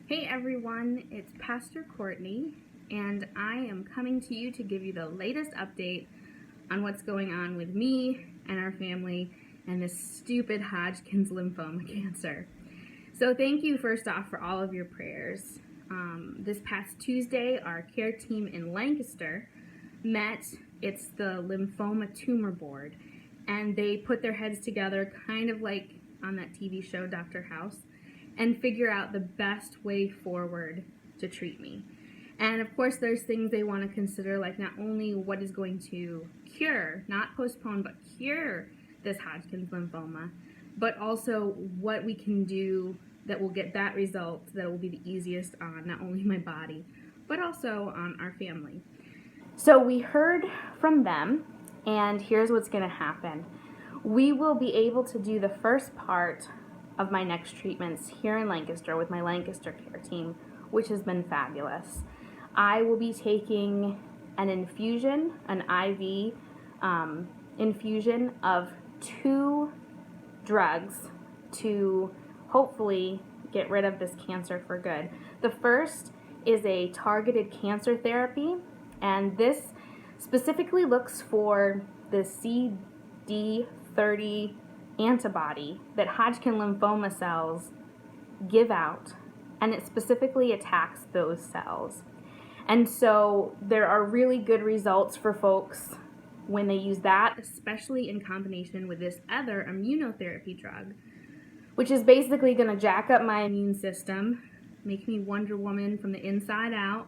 Hey everyone, it's Pastor Courtney, and I am coming to you to give you the latest update on what's going on with me and our family and this stupid Hodgkin's lymphoma cancer. So thank you first off for all of your prayers. This past Tuesday, our care team in Lancaster met. It's the Lymphoma Tumor Board, and they put their heads together kind of like on that TV show Dr. House and figure out the best way forward to treat me. And of course there's things they want to consider, like not only what is going to cure, not postpone, but cure this Hodgkin's lymphoma, but also what we can do that will get that result that will be the easiest on not only my body, but also on our family. So we heard from them, and here's what's going to happen. We will be able to do the first part of my next treatments here in Lancaster with my Lancaster care team, which has been fabulous. I will be taking an infusion, an IV infusion of 2 drugs to hopefully get rid of this cancer for good. The first is a targeted cancer therapy, and this specifically looks for the CD30 antibody that Hodgkin lymphoma cells give out, and it specifically attacks those cells. And so there are really good results for folks when they use that, especially in combination with this other immunotherapy drug, which is basically going to jack up my immune system, make me Wonder Woman from the inside out,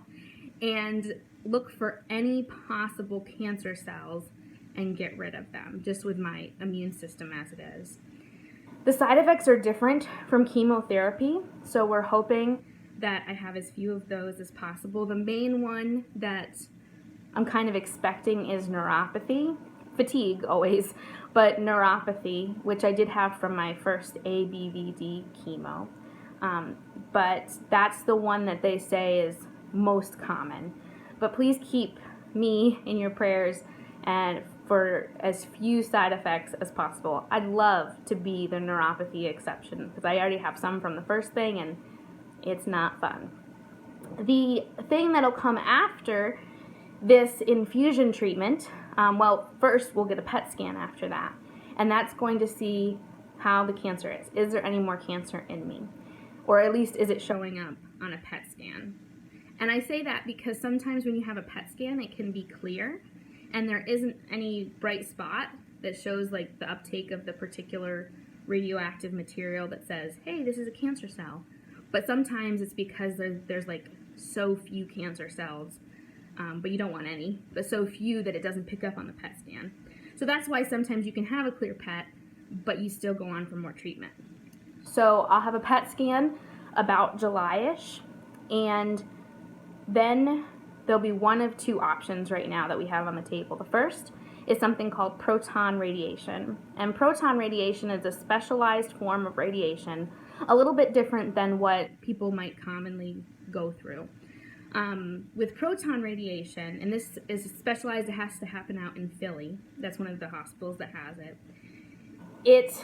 and look for any possible cancer cells and get rid of them just with my immune system as it is. The side effects are different from chemotherapy, so we're hoping that I have as few of those as possible. The main one that I'm kind of expecting is neuropathy, fatigue always, but neuropathy, which I did have from my first ABVD chemo. But that's the one that they say is most common. But please keep me in your prayers and for as few side effects as possible. I'd love to be the neuropathy exception because I already have some from the first thing and it's not fun. The thing that'll come after this infusion treatment, well, first we'll get a PET scan after that, and that's going to see how the cancer is. Is there any more cancer in me? Or at least is it showing up on a PET scan? And I say that because sometimes when you have a PET scan, it can be clear, and there isn't any bright spot that shows like the uptake of the particular radioactive material that says, hey, this is a cancer cell. But sometimes it's because there's like so few cancer cells, but you don't want any, but so few that it doesn't pick up on the PET scan. So that's why sometimes you can have a clear PET, but you still go on for more treatment. So I'll have a PET scan about July-ish, and then there'll be one of 2 options right now that we have on the table. The first is something called proton radiation. And proton radiation is a specialized form of radiation, a little bit different than what people might commonly go through. With proton radiation, and this is specialized, it has to happen out in Philly. That's one of the hospitals that has it. It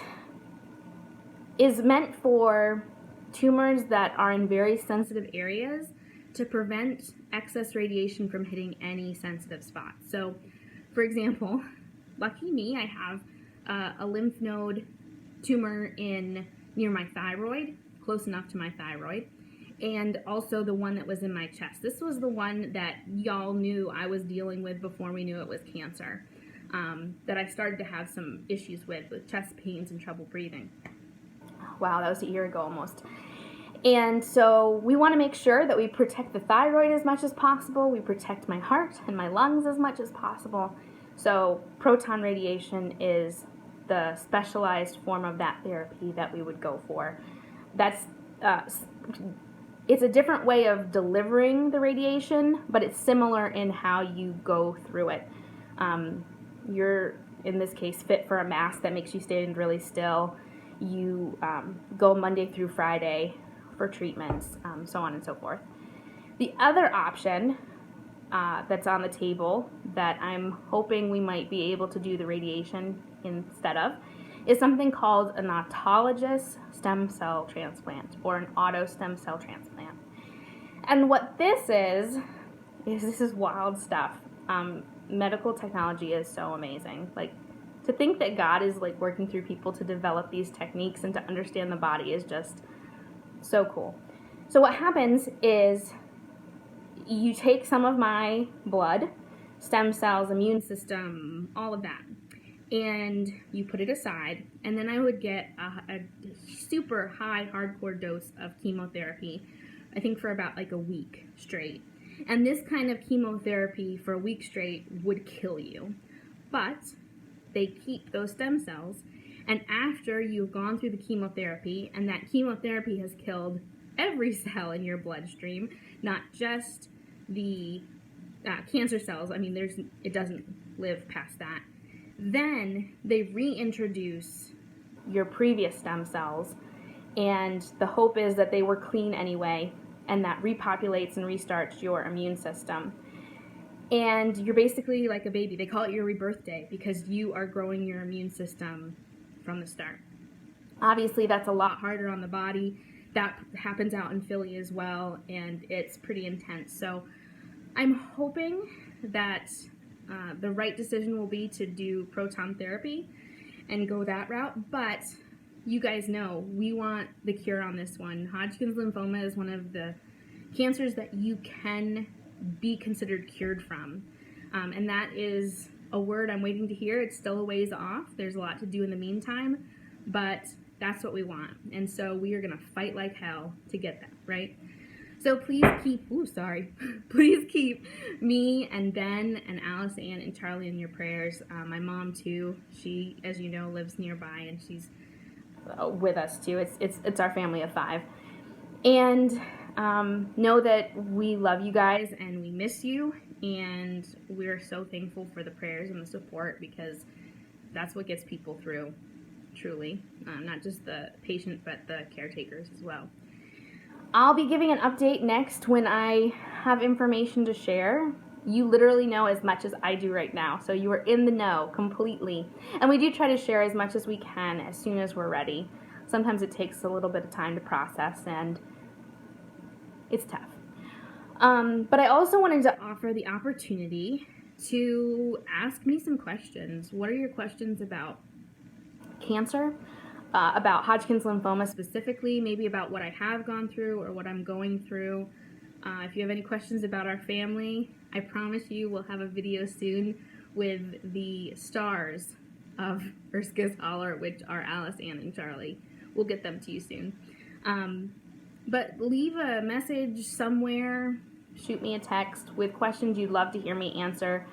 is meant for tumors that are in very sensitive areas to prevent excess radiation from hitting any sensitive spots. So, for example, lucky me, I have a lymph node tumor near my thyroid, close enough to my thyroid, and also the one that was in my chest. This was the one that y'all knew I was dealing with before we knew it was cancer, that I started to have some issues with chest pains and trouble breathing. Wow, that was a year ago almost. And so we want to make sure that we protect the thyroid as much as possible, we protect my heart and my lungs as much as possible. So proton radiation is the specialized form of that therapy that we would go for. It's a different way of delivering the radiation, but it's similar in how you go through it. You're, in this case, fit for a mask that makes you stand really still. You go Monday through Friday for treatments, so on and so forth. The other option that's on the table that I'm hoping we might be able to do the radiation instead of is something called an autologous stem cell transplant or an auto stem cell transplant. And what this is this is wild stuff. Medical technology is so amazing. Like, to think that God is like working through people to develop these techniques and to understand the body is just so cool. So what happens is you take some of my blood, stem cells, immune system, all of that, and you put it aside, and then I would get a super high hardcore dose of chemotherapy, I think for about like a week straight. And this kind of chemotherapy for a week straight would kill you. But they keep those stem cells, and after you've gone through the chemotherapy, and that chemotherapy has killed every cell in your bloodstream, not just the cancer cells, I mean, it doesn't live past that, then they reintroduce your previous stem cells, and the hope is that they were clean anyway, and that repopulates and restarts your immune system. And you're basically like a baby. They call it your rebirth day because you are growing your immune system from the start. Obviously, that's a lot harder on the body. That happens out in Philly as well, and it's pretty intense. So I'm hoping that the right decision will be to do proton therapy and go that route, but you guys know we want the cure on this one. Hodgkin's lymphoma is one of the cancers that you can be considered cured from, and that is a word I'm waiting to hear. It's still a ways off. There's a lot to do in the meantime, but that's what we want, and so we are gonna fight like hell to get that, right? So please keep, please keep me and Ben and Alice Ann and Charlie in your prayers. My mom too, she, as you know, lives nearby, and she's with us too. It's our family of 5. And know that we love you guys and we miss you, and we're so thankful for the prayers and the support, because that's what gets people through, truly. Not just the patient, but the caretakers as well. I'll be giving an update next when I have information to share. You literally know as much as I do right now, so you are in the know completely. And we do try to share as much as we can as soon as we're ready. Sometimes it takes a little bit of time to process, and it's tough. But I also wanted to offer the opportunity to ask me some questions. What are your questions about cancer? About Hodgkin's lymphoma specifically, maybe about what I have gone through or what I'm going through. If you have any questions about our family, I promise you we'll have a video soon with the stars of Erska's Holler, which are Alice, Ann, and Charlie. We'll get them to you soon. But leave a message somewhere, shoot me a text with questions you'd love to hear me answer,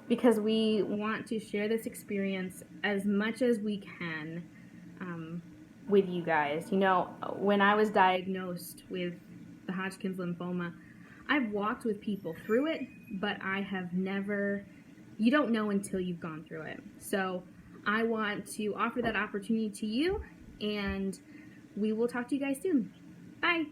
because we want to share this experience as much as we can with you guys. You know, when I was diagnosed with the Hodgkin's lymphoma, I've walked with people through it, but I have never, you don't know until you've gone through it. So I want to offer that opportunity to you, and we will talk to you guys soon. Bye.